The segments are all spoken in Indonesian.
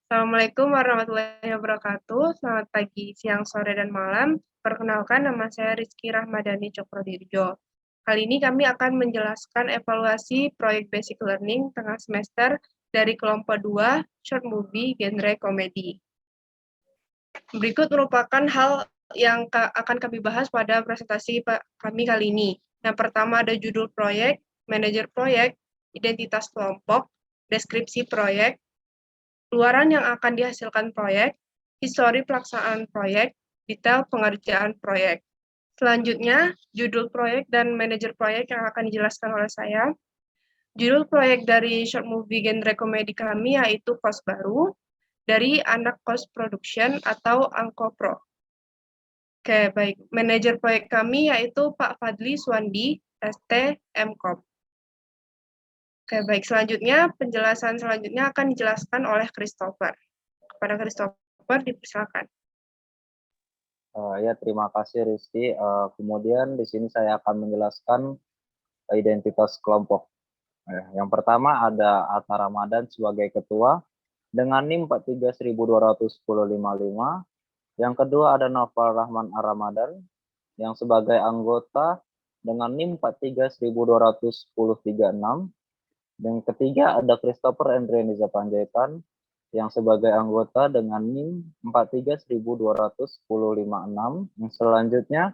Assalamualaikum warahmatullahi wabarakatuh. Selamat pagi, siang, sore, dan malam. Perkenalkan, nama saya Rizky Rahmadani Cokrodirjo. Kali ini kami akan menjelaskan evaluasi proyek Basic Learning tengah semester dari kelompok 2, short movie genre komedi. Berikut merupakan hal yang akan kami bahas pada presentasi kami kali ini. Yang pertama ada judul proyek, manajer proyek, identitas kelompok, deskripsi proyek, keluaran yang akan dihasilkan proyek, histori pelaksanaan proyek, detail pengerjaan proyek. Selanjutnya, judul proyek dan manajer proyek yang akan dijelaskan oleh saya. Judul proyek dari short movie genre komedi kami yaitu Kos Baru, dari Anak Kos Production atau Angkopro. Oke, baik. Manajer proyek kami yaitu Pak Fadli Suwandi, ST, MKOP. Oke, baik. Selanjutnya, penjelasan selanjutnya akan dijelaskan oleh Christopher. Kepada Christopher, dipersilakan. Ya, terima kasih Rizky. Kemudian di sini saya akan menjelaskan identitas kelompok. Yang pertama ada Atta Ramadan sebagai ketua dengan NIM 43.210.55. Yang kedua ada Noval Rahman Ar-Ramadan yang sebagai anggota dengan NIM 43.210.36. Yang ketiga ada Christopher Endrianiza Panjaitan yang sebagai anggota dengan NIM 43.210.56. Yang selanjutnya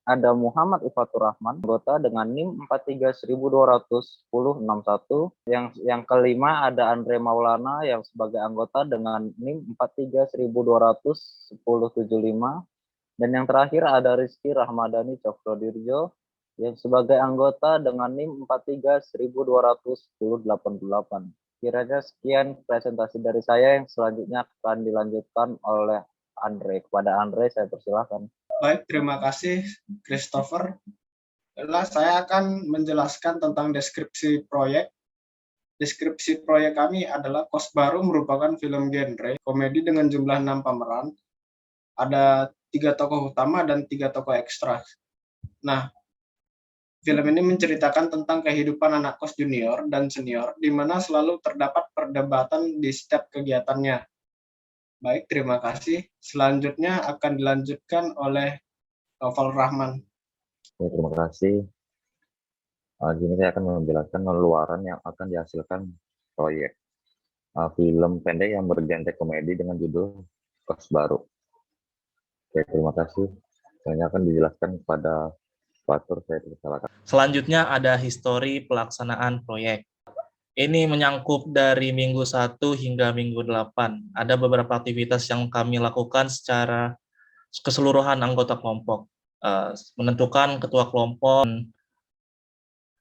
ada Muhammad Ifatur Rahman, anggota dengan NIM 43.210.61. Yang kelima ada Andre Maulana yang sebagai anggota dengan NIM 43.210.75. Dan yang terakhir ada Rizky Rahmadani Cokrodirjo yang sebagai anggota dengan NIM 43.210.88. Kiranya sekian presentasi dari saya, yang selanjutnya akan dilanjutkan oleh Andre. Kepada Andre saya persilahkan. Baik, terima kasih Christopher. Saya akan menjelaskan tentang deskripsi proyek. Deskripsi proyek kami adalah Kos Baru merupakan film genre komedi dengan jumlah 6 pemeran. Ada 3 tokoh utama dan 3 tokoh ekstra. Nah, film ini menceritakan tentang kehidupan anak kos junior dan senior, di mana selalu terdapat perdebatan di setiap kegiatannya. Baik, terima kasih. Selanjutnya akan dilanjutkan oleh Novel Rahman. Ya, terima kasih. Di sini saya akan menjelaskan keluaran yang akan dihasilkan proyek film pendek yang bergenre komedi dengan judul Kos Baru. Oke, terima kasih. Saya akan dijelaskan kepada Fatur, saya persilakan. Selanjutnya ada histori pelaksanaan proyek. Ini menyangkut dari minggu 1 hingga minggu 8. Ada beberapa aktivitas yang kami lakukan secara keseluruhan anggota kelompok. Menentukan ketua kelompok,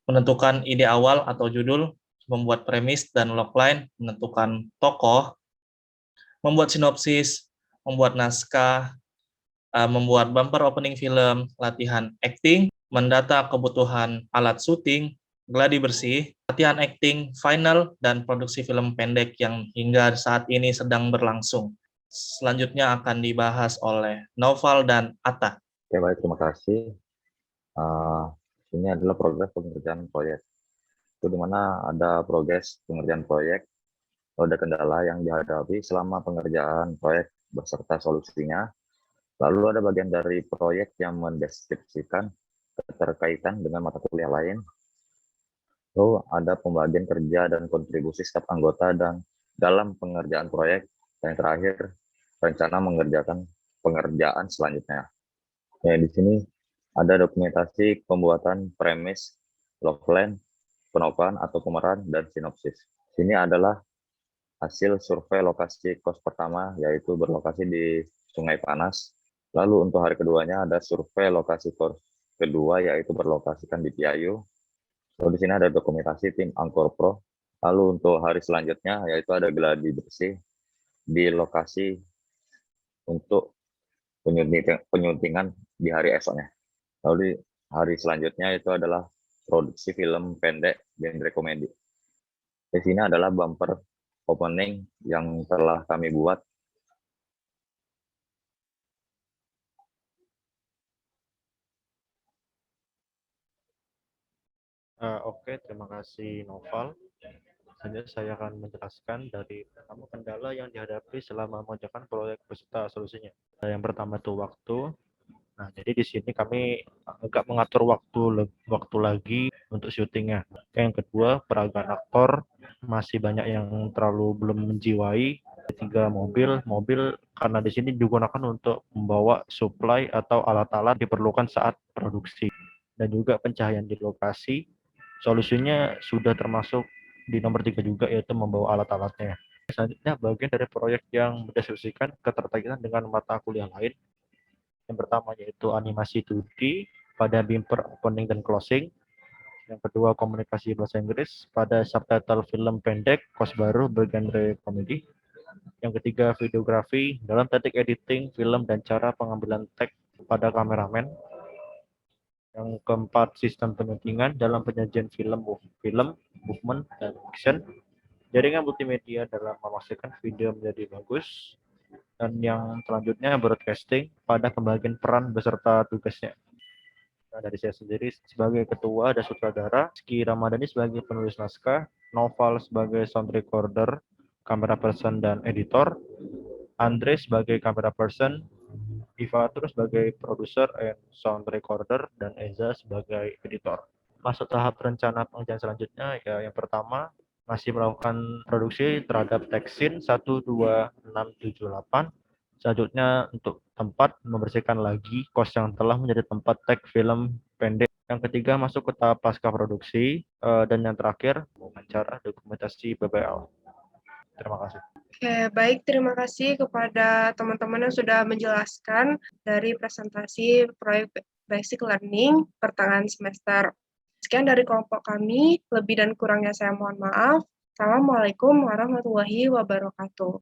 menentukan ide awal atau judul, membuat premis dan logline, menentukan tokoh, membuat sinopsis, membuat naskah, membuat bumper opening film, latihan acting, mendata kebutuhan alat syuting, gladi bersih, latihan acting, final, dan produksi film pendek yang hingga saat ini sedang berlangsung. Selanjutnya akan dibahas oleh Noval dan Atta. Oke, baik, terima kasih. Ini adalah progres pengerjaan proyek. Itu di mana ada progres pengerjaan proyek, ada kendala yang dihadapi selama pengerjaan proyek beserta solusinya. Lalu ada bagian dari proyek yang mendeskripsikan keterkaitan dengan mata kuliah lain. Lalu ada pembagian kerja dan kontribusi setiap anggota dan dalam pengerjaan proyek. Yang terakhir, rencana mengerjakan pengerjaan selanjutnya. Ya, di sini ada dokumentasi pembuatan premis, logline, penokohan atau pemeran, dan sinopsis. Sini adalah hasil survei lokasi kos pertama, yaitu berlokasi di Sungai Panas. Lalu untuk hari keduanya ada survei lokasi kos kedua, yaitu berlokasikan di Piayu. Lalu di sini ada dokumentasi tim Angkor Pro. Lalu untuk hari selanjutnya, yaitu ada gladi bersih di lokasi untuk penyuntingan di hari esoknya. Lalu di hari selanjutnya itu adalah produksi film pendek genre komedi. Di sini adalah bumper opening yang telah kami buat. Oke, terima kasih Noval. Selanjutnya saya akan menjelaskan dari pertama kendala yang dihadapi selama mengerjakan proyek beserta solusinya. Yang pertama itu waktu. Nah, jadi di sini kami agak mengatur waktu lagi untuk syutingnya. Yang kedua, peragaan aktor masih banyak yang terlalu belum menjiwai. Ketiga, mobil karena di sini digunakan untuk membawa supply atau alat-alat diperlukan saat produksi. Dan juga pencahayaan di lokasi. Solusinya sudah termasuk di nomor 3 juga, yaitu membawa alat-alatnya. Selanjutnya, bagian dari proyek yang mendeskripsikan keterkaitan dengan mata kuliah lain. Yang pertama yaitu animasi 2D pada bumper opening dan closing. Yang kedua, komunikasi bahasa Inggris pada subtitle film pendek kos baru bergenre komedi. Yang ketiga, videografi dalam teknik editing film dan cara pengambilan tag pada kameramen. Yang keempat, sistem penyuntingan dalam penyajian film, movement, dan action. Jaringan multimedia dalam memastikan video menjadi bagus. Dan yang selanjutnya, broadcasting pada pembagian peran beserta tugasnya. Nah, dari saya sendiri sebagai ketua dan sutradara, Rizky Ramadhani sebagai penulis naskah, Noval sebagai sound recorder, kamera person, dan editor, Andre sebagai kamera person, Ivatur sebagai produser and sound recorder, dan Eza sebagai editor. Masuk tahap rencana pengerjaan selanjutnya, ya yang pertama masih melakukan produksi terhadap tag scene 1, 2, 6, 7, 8. Selanjutnya untuk tempat membersihkan lagi kos yang telah menjadi tempat tag film pendek. Yang ketiga masuk ke tahap pasca produksi, dan yang terakhir wawancara dokumentasi BBL. Terima kasih. Oke, baik. Terima kasih kepada teman-teman yang sudah menjelaskan dari presentasi proyek Basic Learning pertengahan semester. Sekian dari kelompok kami. Lebih dan kurangnya saya mohon maaf. Assalamualaikum warahmatullahi wabarakatuh.